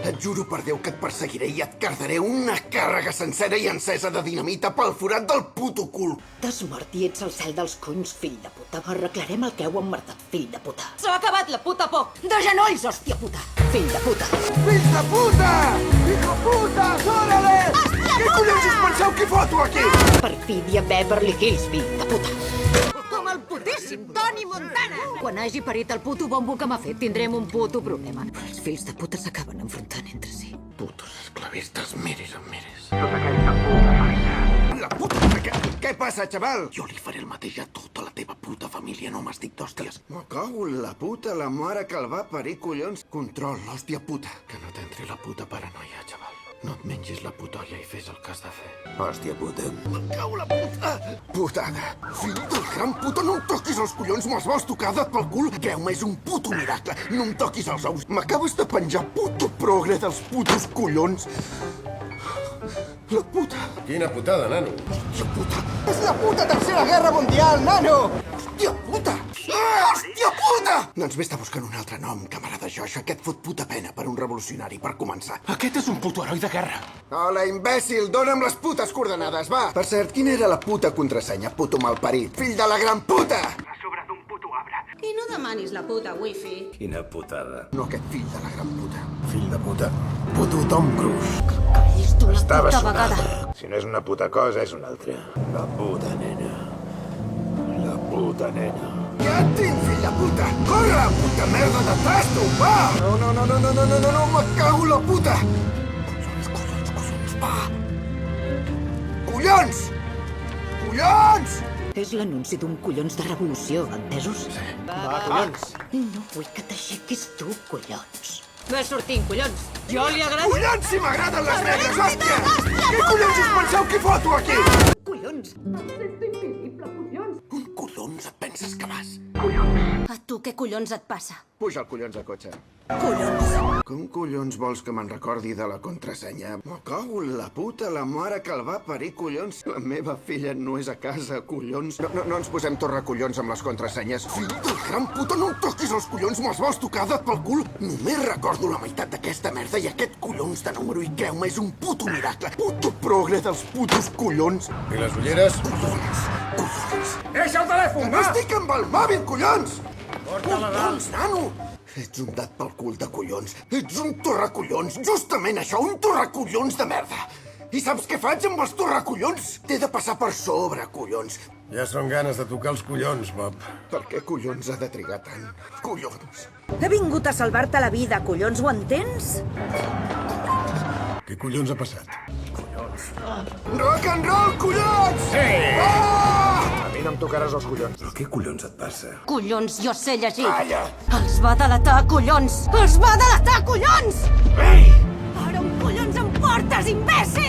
Et juro per Déu que et perseguiré i et cardaré una càrrega sencera i encesa de dinamita pel forat del puto cul. T'has mort i ets el cel dels conys, fill de puta. Arreglarem el que heu emmerdat, fill de puta. S'ha acabat la puta por! De genolls, hòstia puta! Fill de puta! Fills de puta! Hijo puta! Órale! Què collons us penseu que foto aquí? Perfídia Beverly Hills, fill de puta! Com el putíssim Tony Montana! Quan hagi parit el puto bombo que m'ha fet, tindrem un puto problema. Però els fills de puta s'acaben enfrontant entre si. Putos esclavistes, miris em miris. Tota aquesta puta farina. La puta... Què passa, xaval? Jo li faré el mateix a tota la teva puta família, no m'estic d'hòsties. Me cago en la puta, la mare que el va parir, collons. Control, hòstia puta. Que no t'entri la puta paranoia, xaval. No et mengis la putolla i fes el que has de fer. Hòstia puta. Me cago la puta. Putada. Fill del gran puta, no em toquis els collons, me'ls vols tocar de pel cul? Creu-me, és un puto miracle. No em toquis els ous. M'acabes de penjar puto progre dels putos collons. La puta. Quina putada, nano. Hòstia puta. És la puta tercera guerra mundial, nano. Hòstia puta. Hòstia puta! Doncs vés-te buscant un altre nom, camarada Josh. Aquest fot puta pena per un revolucionari, per començar. Aquest és un puto heroi de guerra. Hola, imbècil, dona'm les putes coordenades, va! Per cert, quina era la puta contrasenya, puto malparit? Fill de la gran puta! A sobre d'un puto arbre. I no demanis la puta wifi. Quina putada. No aquest fill de la gran puta. Fill de puta. Puto Tom Cruise. Callis tu la Estava puta sonada. vegada. Si no és una puta cosa, és una altra. La puta nena. La puta nena. Ja et tinc, fill de puta! Corre, puta merda de trasto, va! No, me cago en la puta! Collons, va! Collons! Collons! És l'anunci d'un collons de revolució, entesos? Sí. Va, collons! No vull que t'aixequis tu, collons. Ves sortint, collons. Jo li agrada... Collons, si m'agraden les negres, hòstia! Què collons us penseu que foto aquí? Collons! On collons et penses que vas? A tu què collons et passa? Puja el collons al cotxe. Collons! Com collons vols que me'n recordi de la contrasenya? Me cago en la puta, la mare que el va parir, collons. La meva filla no és a casa, collons. No ens posem torracollons amb les contrasenyes. Fill del gran puta, no em toquis els collons, me'ls vols tocar de pel cul? Només recordo la meitat d'aquesta merda i aquest collons de número i creu-me, és un puto miracle. Puto progre dels putos collons. I les ulleres? Collons. Deixa el telèfon, No estic amb el mòbil, collons! Collons, nano! Ets un dat pel cul de collons. Ets un torracollons. Justament això, un torracollons de merda. I saps què faig amb els torracollons? T'he de passar per sobre, collons. Ja són ganes de tocar els collons, Bob. Per què collons ha de trigar tant? Collons. He vingut a salvar-te la vida, collons, ho entens? Què collons ha passat? Rock and roll, collons! Sí! Ah! A mi no em tocaràs els collons. Però què collons et passa? Collons, jo sé llegir. Calla! Els va delatar, collons! Els va delatar, collons! Ei! Ara on collons em portes, imbècil?